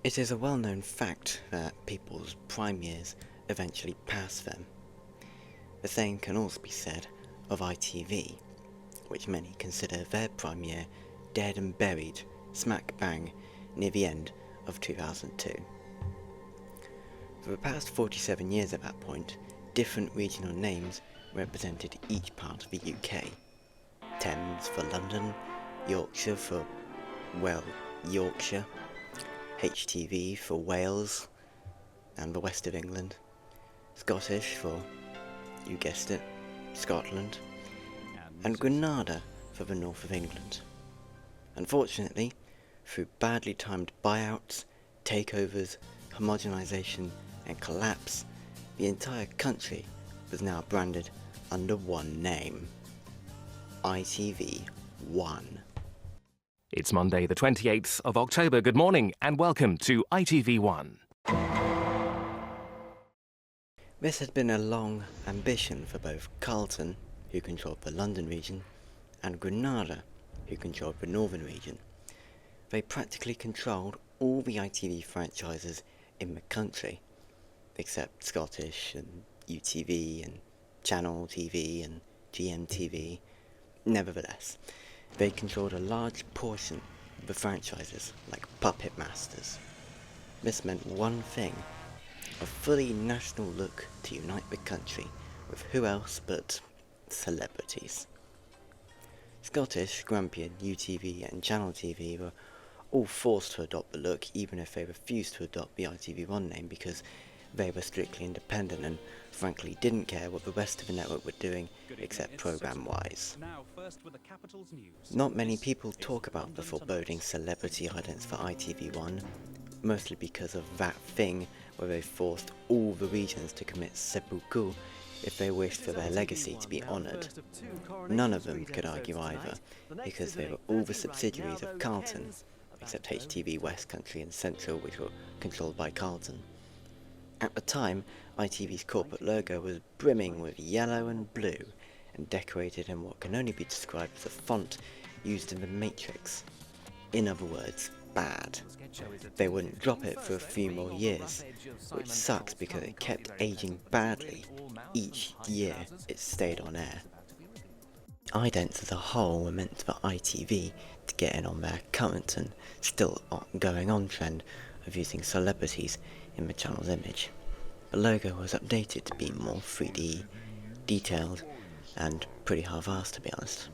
It is a well-known fact that people's prime years eventually pass them. The same can also be said of ITV, which many consider their prime year dead and buried smack bang near the end of 2002. For the past 47 years at that point, different regional names represented each part of the UK. Thames for London, Yorkshire for, well, Yorkshire, HTV for Wales and the west of England, Scottish for, you guessed it, Scotland, and Granada for the north of England. Unfortunately, through badly timed buyouts, takeovers, homogenisation and collapse, the entire country was now branded under one name: ITV1. It's Monday the 28th of October. Good morning and welcome to ITV1. This had been a long ambition for both Carlton, who controlled the London region, and Granada, who controlled the northern region. They practically controlled all the ITV franchises in the country, except Scottish and UTV and Channel TV and GMTV. Nevertheless, they controlled a large portion of the franchises like puppet masters. This meant one thing: a fully national look to unite the country with who else but celebrities. Scottish, Grampian, UTV and Channel TV were all forced to adopt the look, even if they refused to adopt the ITV1 name, because they were strictly independent and frankly didn't care what the rest of the network were doing except programme-wise. Not many people talk about the foreboding celebrity idents for ITV1, mostly because of that thing where they forced all the regions to commit seppuku if they wished for their legacy to be honoured. None of them could argue either, because they were all the subsidiaries of Carlton, except HTV West Country and Central, which were controlled by Carlton. At the time, ITV's corporate logo was brimming with yellow and blue, and decorated in what can only be described as a font used in The Matrix. In other words, bad. They wouldn't drop it for a few more years, which sucks because it kept aging badly each year it stayed on air. Idents as a whole were meant for ITV to get in on their current and still going on trend of using celebrities in the channel's image. The logo was updated to be more 3D, detailed, and pretty half-assed, to be honest.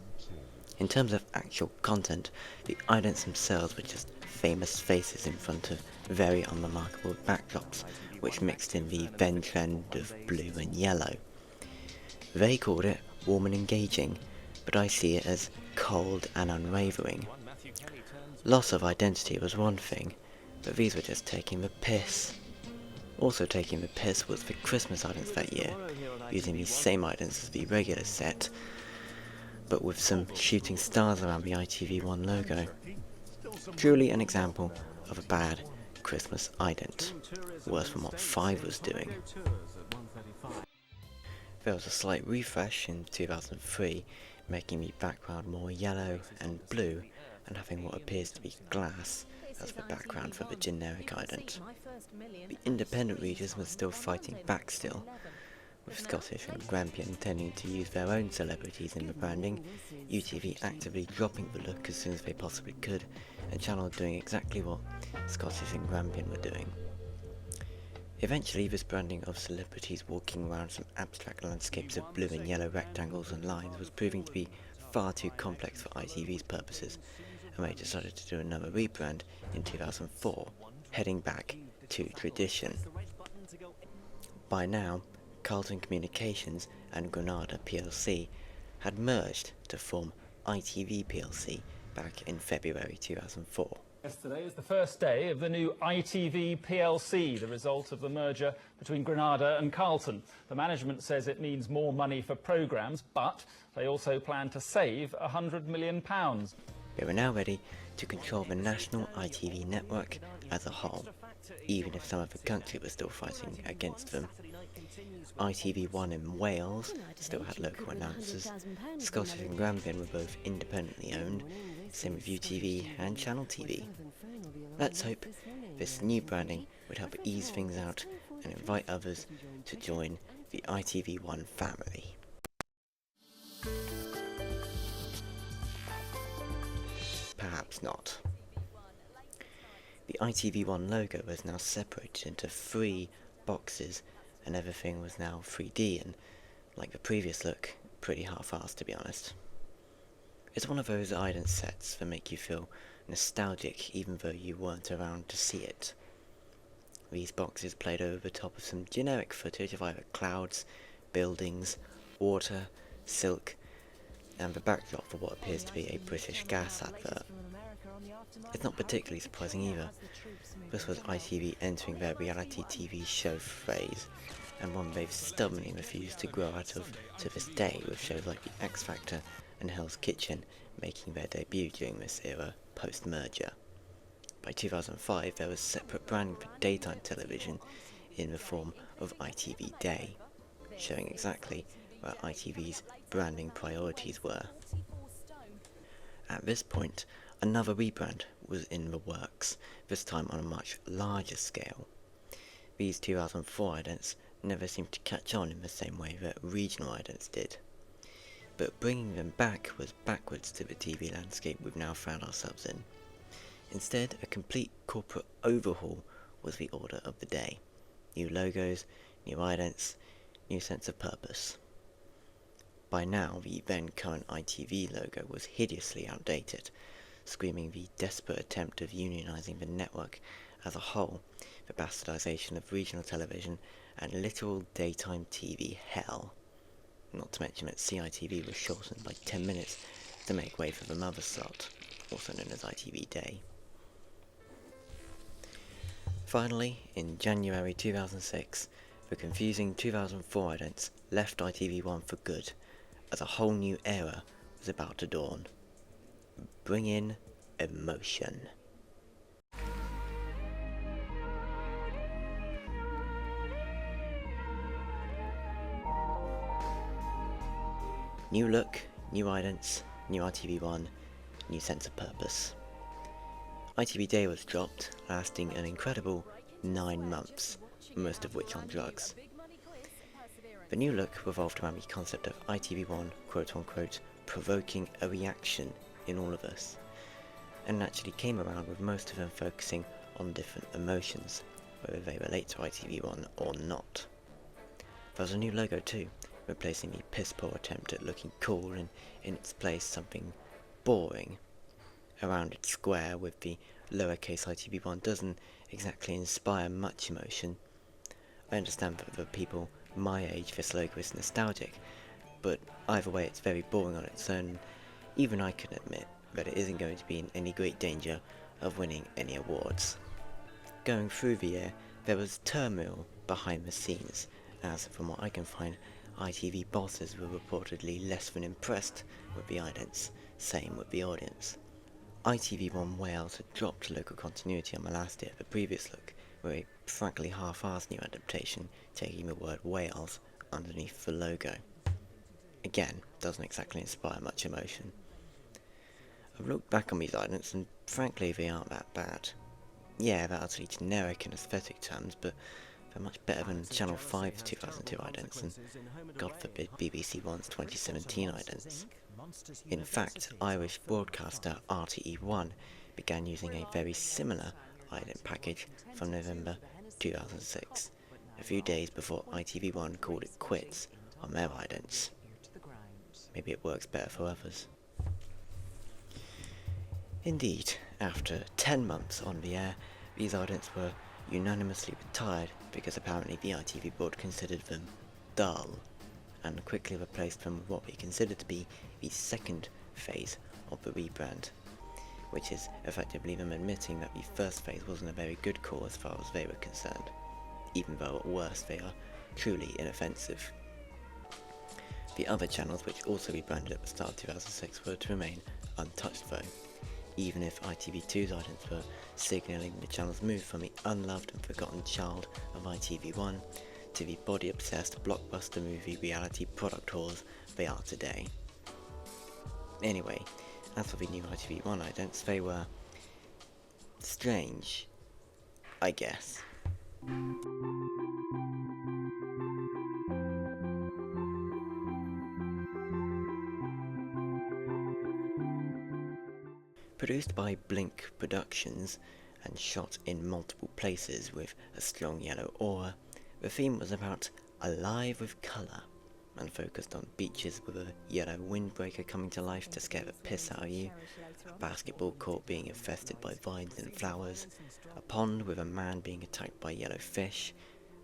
In terms of actual content, the idents themselves were just famous faces in front of very unremarkable backdrops, which mixed in the then trend of blue and yellow. They called it warm and engaging, but I see it as cold and unwavering. Loss of identity was one thing, but these were just taking the piss. Also taking the piss was the Christmas idents that year, using these same idents as the regular set, but with some shooting stars around the ITV1 logo. Truly an example of a bad Christmas ident, worse than what 5 was doing. There was a slight refresh in 2003, making the background more yellow and blue, and having what appears to be glass as the background for the generic ident. The independent regions were still fighting back still, with Scottish and Grampian tending to use their own celebrities in the branding, UTV actively dropping the look as soon as they possibly could, and Channel doing exactly what Scottish and Grampian were doing. Eventually, this branding of celebrities walking around some abstract landscapes of blue and yellow rectangles and lines was proving to be far too complex for ITV's purposes, and they decided to do another rebrand in 2004, heading back to tradition. By now, Carlton Communications and Granada plc had merged to form ITV plc back in February 2004. Yesterday is the first day of the new ITV plc, the result of the merger between Granada and Carlton. The management says it means more money for programmes, but they also plan to save £100 million. They were now ready to control the national ITV network as a whole, even if some of the country was still fighting against them. ITV1 in Wales still had local announcers. Scottish and Grampian were both independently owned, same with UTV and Channel TV. Let's hope This new branding would help ease things out and invite others to join the ITV1 family. Perhaps not. The ITV1 logo was now separated into 3 boxes and everything was now 3D and, like the previous look, pretty half-assed to be honest. It's one of those Idents sets that make you feel nostalgic even though you weren't around to see it. These boxes played over the top of some generic footage of either clouds, buildings, water, silk, and the backdrop for what appears to be a British gas advert. It's not particularly surprising either. This was ITV entering their reality TV show phase, and one they've stubbornly refused to grow out of to this day, with shows like The X Factor and Hell's Kitchen making their debut during this era post-merger. By 2005 there was separate branding for daytime television in the form of ITV Day, showing exactly where ITV's branding priorities were. At this point, another rebrand was in the works, this time on a much larger scale. These 2004 idents never seemed to catch on in the same way that regional idents did. But bringing them back was backwards to the TV landscape we've now found ourselves in. Instead, a complete corporate overhaul was the order of the day. New logos, new idents, new sense of purpose. By now, the then current ITV logo was hideously outdated, screaming the desperate attempt of unionising the network as a whole, the bastardisation of regional television, and literal daytime TV hell. Not to mention that CITV was shortened by 10 minutes to make way for the mother slot, also known as ITV Day. Finally, in January 2006, the confusing 2004 idents left ITV1 for good, as a whole new era was about to dawn. Bring in emotion. New look, new idents, new ITV1, new sense of purpose. ITV Day was dropped, lasting an incredible 9 months, most of which on drugs. The new look revolved around the concept of ITV1, quote-unquote, provoking a reaction in all of us, and naturally came around with most of them focusing on different emotions, whether they relate to ITV1 or not. There was a new logo too, replacing the piss-poor attempt at looking cool, and in its place something boring. A rounded square with the lowercase ITV1 doesn't exactly inspire much emotion. I understand that for people my age this logo is nostalgic, but either way it's very boring on its own. Even I can admit that it isn't going to be in any great danger of winning any awards. Going through the year, there was turmoil behind the scenes, as from what I can find, ITV bosses were reportedly less than impressed with the idents, same with the audience. ITV1 Wales had dropped local continuity on the last day of the previous look, with a frankly half-assed new adaptation taking the word Wales underneath the logo. Again, doesn't exactly inspire much emotion. I've looked back on these idents and frankly they aren't that bad. Yeah, they're utterly generic in aesthetic terms, but they're much better than Channel 5's 2002 idents, and God forbid BBC One's 2017 idents. In fact, Irish broadcaster RTE1 began using a very similar ident package from November 2006, a few days before ITV1 called it quits on their idents. Maybe it works better for others. Indeed, after 10 months on the air, these idents were unanimously retired because apparently the ITV board considered them dull, and quickly replaced them with what we considered to be the second phase of the rebrand, which is effectively them admitting that the first phase wasn't a very good call as far as they were concerned, even though at worst they are truly inoffensive. The other channels, which also rebranded at the start of 2006, were to remain untouched though, even if ITV2's idents were signalling the channel's move from the unloved and forgotten child of ITV1 to the body-obsessed blockbuster movie reality product whores they are today. Anyway, as for the new ITV1 idents, they were strange, I guess. Produced by Blink Productions and shot in multiple places with a strong yellow aura, the theme was about alive with colour and focused on beaches with a yellow windbreaker coming to life to scare the piss out of you, a basketball court being infested by vines and flowers, a pond with a man being attacked by yellow fish,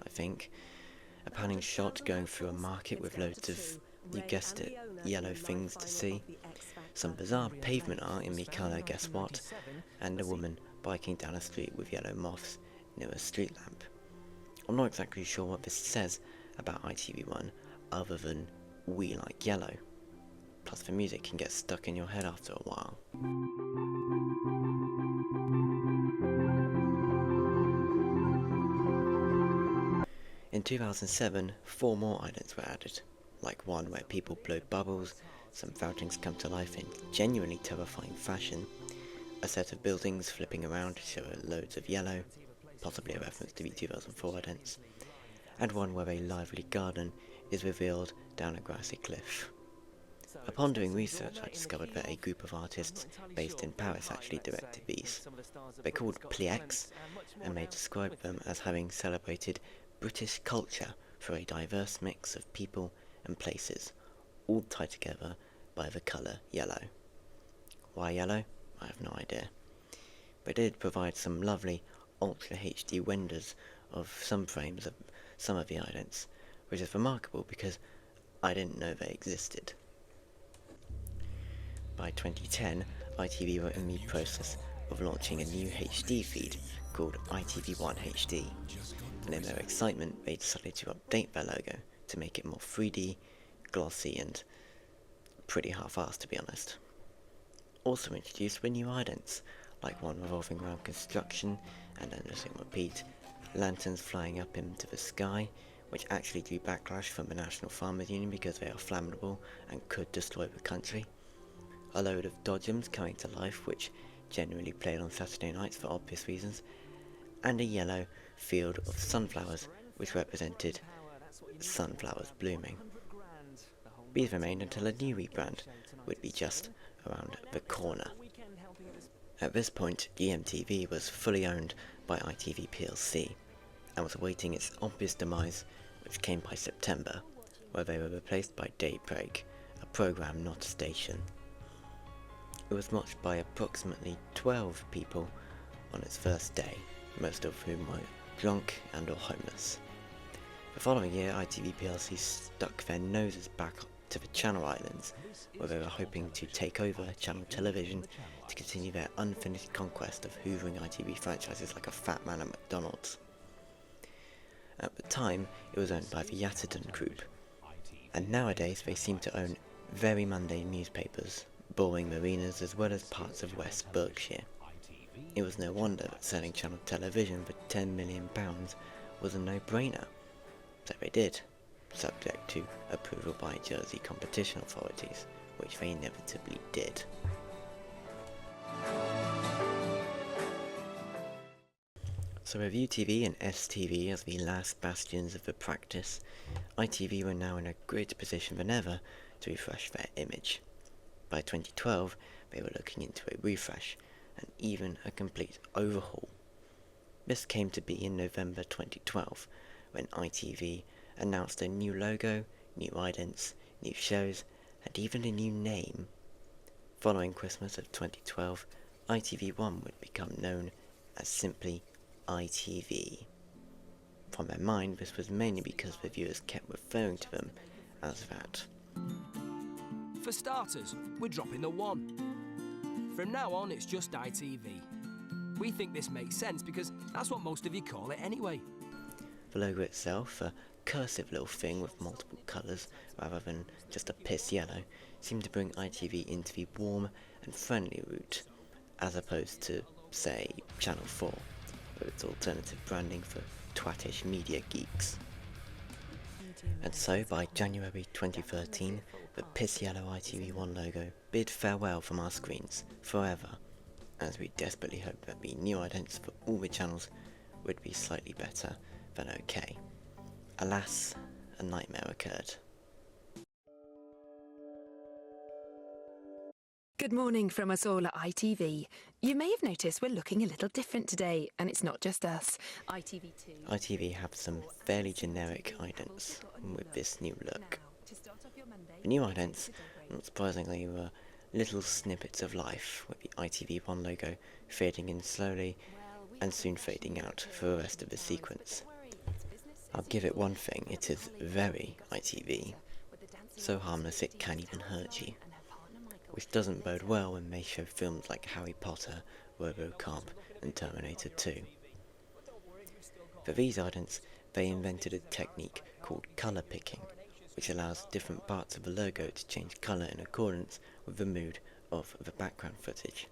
I think, a panning shot going through a market with loads of, you guessed it, yellow things to see, some bizarre pavement art in the colour guess what, and a woman biking down a street with yellow moths near a street lamp. I'm not exactly sure what this says about ITV1 other than we like yellow. Plus the music can get stuck in your head after a while. In 2007, 4 more idents were added, like one where people blow bubbles, some fountains come to life in genuinely terrifying fashion, a set of buildings flipping around to show loads of yellow, possibly a reference to the 2004 idents, and one where a lively garden is revealed down a grassy cliff. Upon doing research, I discovered that a group of artists based in Paris actually directed these. They're called Plieks, and they describe them as having celebrated British culture through a diverse mix of people and places, all tied together by the colour yellow. Why yellow? I have no idea. They did provide some lovely Ultra HD renders of some frames of some of the idents, which is remarkable because I didn't know they existed. By 2010, ITV were in the process of launching a new HD feed called ITV1 HD, and in their excitement they decided to update their logo to make it more 3D, glossy and pretty half-assed to be honest. Also introduced were new idents, like one revolving around construction and then just in repeat, lanterns flying up into the sky, which actually drew backlash from the National Farmers Union because they are flammable and could destroy the country. A load of dodgems coming to life, which generally played on Saturday nights for obvious reasons, and a yellow field of sunflowers, which represented sunflowers blooming. These remained until a new rebrand would be just around the corner. At this point, GMTV was fully owned by ITV plc, and was awaiting its obvious demise, which came by September, where they were replaced by Daybreak, a programme not a station. It was watched by approximately 12 people on its first day, most of whom were drunk and or homeless. The following year, ITV plc stuck their noses back to the Channel Islands, where they were hoping to take over Channel Television to continue their unfinished conquest of hoovering ITV franchises like a fat man at McDonald's. At the time, it was owned by the Yatterton Group, and nowadays they seem to own very mundane newspapers, boring marinas as well as parts of West Berkshire. It was no wonder that selling Channel Television for £10 million was a no-brainer, so they did, subject to approval by Jersey competition authorities, which they inevitably did. So with UTV and STV as the last bastions of the practice, ITV were now in a greater position than ever to refresh their image. By 2012, they were looking into a refresh and even a complete overhaul. This came to be in November 2012, when ITV announced a new logo, new idents, new shows, and even a new name. Following Christmas of 2012, ITV1 would become known as simply ITV. From their mind, this was mainly because the viewers kept referring to them as that. For starters, we're dropping the 1. From now on, it's just ITV. We think this makes sense because that's what most of you call it anyway. The logo itself, a cursive little thing with multiple colours rather than just a piss yellow, seemed to bring ITV into the warm and friendly route, as opposed to, say, Channel 4, with its alternative branding for twattish media geeks. And so, by January 2013, the piss yellow ITV1 logo bid farewell from our screens forever, as we desperately hope that the new idents for all the channels would be slightly better than okay. Alas, a nightmare occurred. Good morning from us all at ITV. You may have noticed we're looking a little different today, and it's not just us. ITV2. ITV have some fairly generic idents with this new look. The new idents, not surprisingly, were little snippets of life, with the ITV1 logo fading in slowly and soon fading out for the rest of the sequence. I'll give it one thing, it is very ITV, so harmless it can't even hurt you, which doesn't bode well when they show films like Harry Potter, RoboCop and Terminator 2. For these idents, they invented a technique called colour picking, which allows different parts of the logo to change colour in accordance with the mood of the background footage.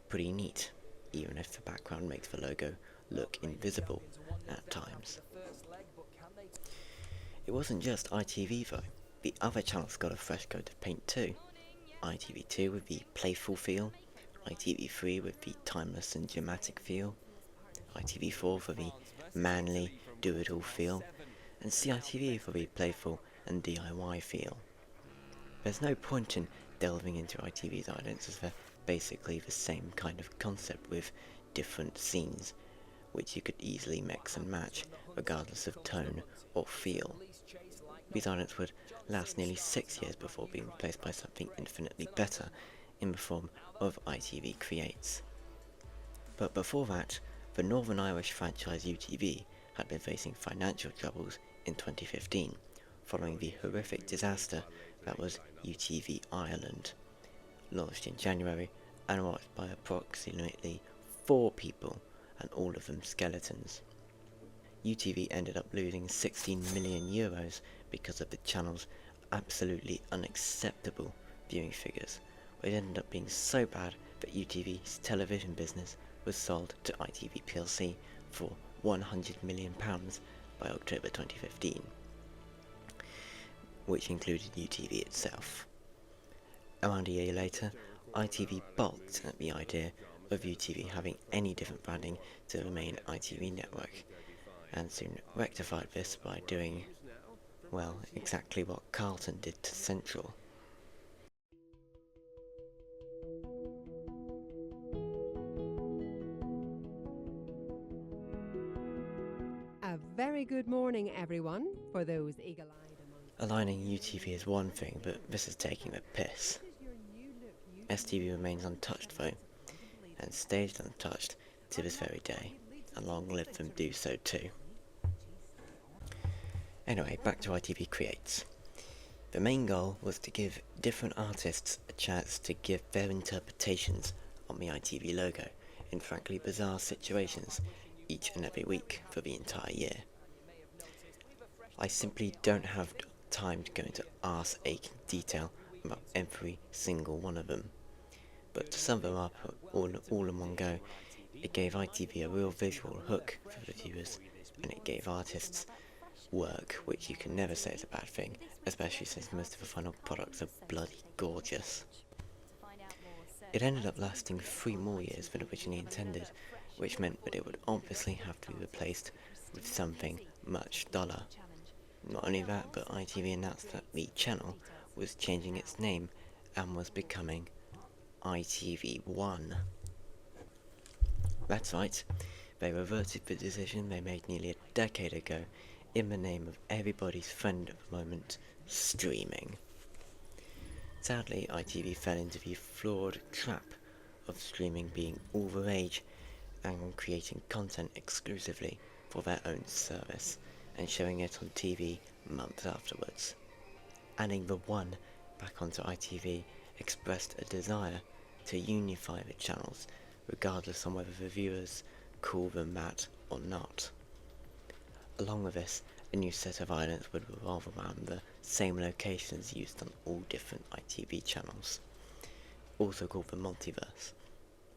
Pretty neat, even if the background makes the logo look invisible at times. It wasn't just ITV though, the other channels got a fresh coat of paint too. ITV2 with the playful feel, ITV3 with the timeless and dramatic feel, ITV4 for the manly, do-it-all feel, and CITV for the playful and DIY feel. There's no point in delving into ITV's idents as they're basically the same kind of concept with different scenes, which you could easily mix and match regardless of tone or feel. These idents would last nearly 6 years before being replaced by something infinitely better in the form of ITV Creates. But before that, the Northern Irish franchise UTV had been facing financial troubles in 2015, following the horrific disaster that was UTV Ireland, launched in January and watched by approximately 4 people, and all of them skeletons. UTV ended up losing €16 million because of the channel's absolutely unacceptable viewing figures, which ended up being so bad that UTV's television business was sold to ITV plc for £100 million by October 2015, which included UTV itself. Around a year later, ITV balked at the idea of UTV having any different branding to the main ITV network, and soon rectified this by doing, well, exactly what Carlton did to Central. A very good morning, everyone, for those eagle-eyed among Aligning UTV is one thing, but this is taking the piss. STV remains untouched though, and staged untouched to this very day, and long live them do so too. Anyway, back to ITV Creates. The main goal was to give different artists a chance to give their interpretations on the ITV logo in frankly bizarre situations each and every week for the entire year. I simply don't have time to go into arse-aching detail about every single one of them, but to sum them up all in one go, it gave ITV a real visual hook for the viewers, and it gave artists work, which you can never say is a bad thing, especially since most of the final products are bloody gorgeous. It ended up lasting 3 more years than originally intended, which meant that it would obviously have to be replaced with something much duller. Not only that, but ITV announced that the channel was changing its name and was becoming ITV1. That's right, they reverted the decision they made nearly a decade ago in the name of everybody's friend at the moment, streaming. Sadly, ITV fell into the flawed trap of streaming being all the rage and creating content exclusively for their own service and showing it on TV months afterwards. Adding the one back onto ITV expressed a desire to unify the channels, regardless on whether the viewers call them that or not. Along with this, a new set of idents would revolve around the same locations used on all different ITV channels, also called the multiverse.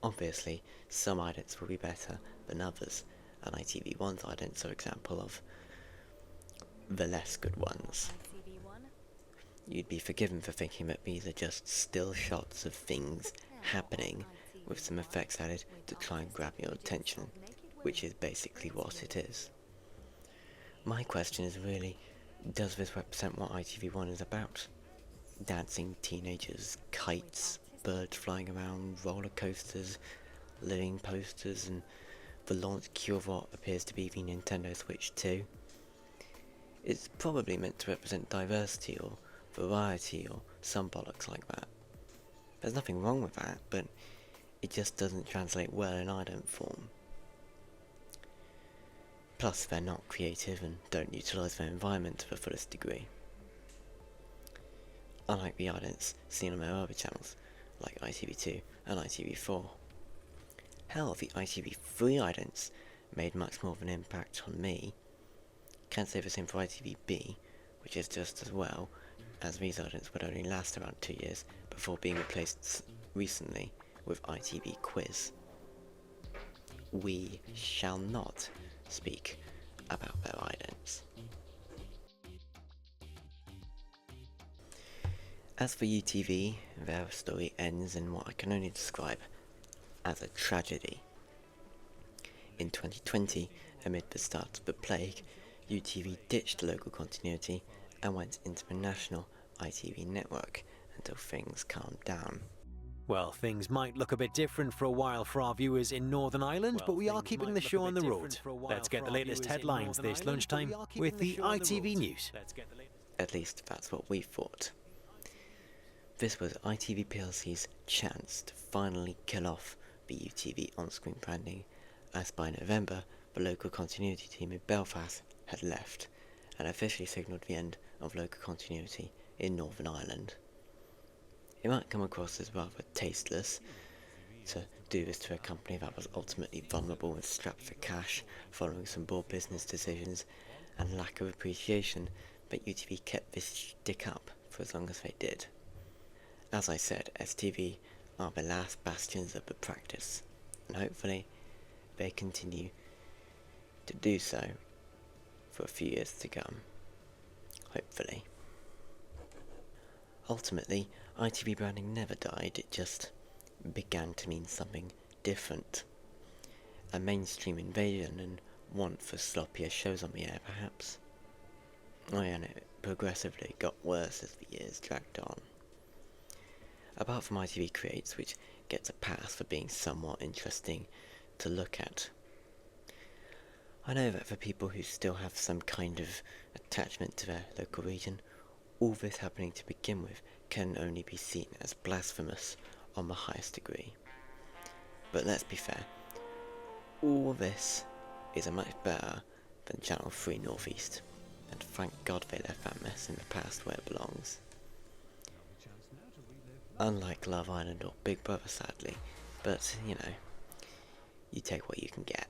Obviously, some idents will be better than others, and ITV1's idents are an example of the less good ones. You'd be forgiven for thinking that these are just still shots of things happening, with some effects added to try and grab your attention, which is basically what it is. My question is really, does this represent what ITV1 is about? Dancing teenagers, kites, birds flying around, roller coasters, living posters, and the launch queue of what appears to be the Nintendo Switch 2? It's probably meant to represent diversity or variety or some bollocks like that. There's nothing wrong with that, but it just doesn't translate well in ident form. Plus, they're not creative and don't utilise their environment to the fullest degree. Unlike the idents seen on their other channels, like ITV2 and ITV4. Hell, the ITV3 idents made much more of an impact on me. Can't say the same for ITVB, which is just as well, as these idents would only last around 2 years before being replaced recently with ITV Quiz. We shall not speak about their idents. As for UTV, their story ends in what I can only describe as a tragedy. In 2020, amid the start of the plague, UTV ditched local continuity and went into the national ITV network until things calmed down. Well, things might look a bit different for a while for our viewers in Northern Ireland, but we are keeping the show on the road. Let's get the latest headlines this lunchtime with the ITV News. At least that's what we thought. This was ITV plc's chance to finally kill off the UTV on-screen branding, as by November the local continuity team in Belfast had left and officially signalled the end of local continuity in Northern Ireland. It might come across as rather tasteless to do this to a company that was ultimately vulnerable and strapped for cash following some bold business decisions and lack of appreciation, but UTV kept this shtick up for as long as they did. As I said, STV are the last bastions of the practice, and hopefully they continue to do so for a few years to come. Hopefully. Ultimately, ITV branding never died, it just began to mean something different. A mainstream invasion and want for sloppier shows on the air, perhaps. Oh yeah, and it progressively got worse as the years dragged on. Apart from ITV Creates, which gets a pass for being somewhat interesting to look at. I know that for people who still have some kind of attachment to their local region, all this happening to begin with can only be seen as blasphemous on the highest degree. But let's be fair, all this is a much better than Channel 3 North East, and thank God they left that mess in the past where it belongs. Unlike Love Island or Big Brother, sadly, but, you know, you take what you can get.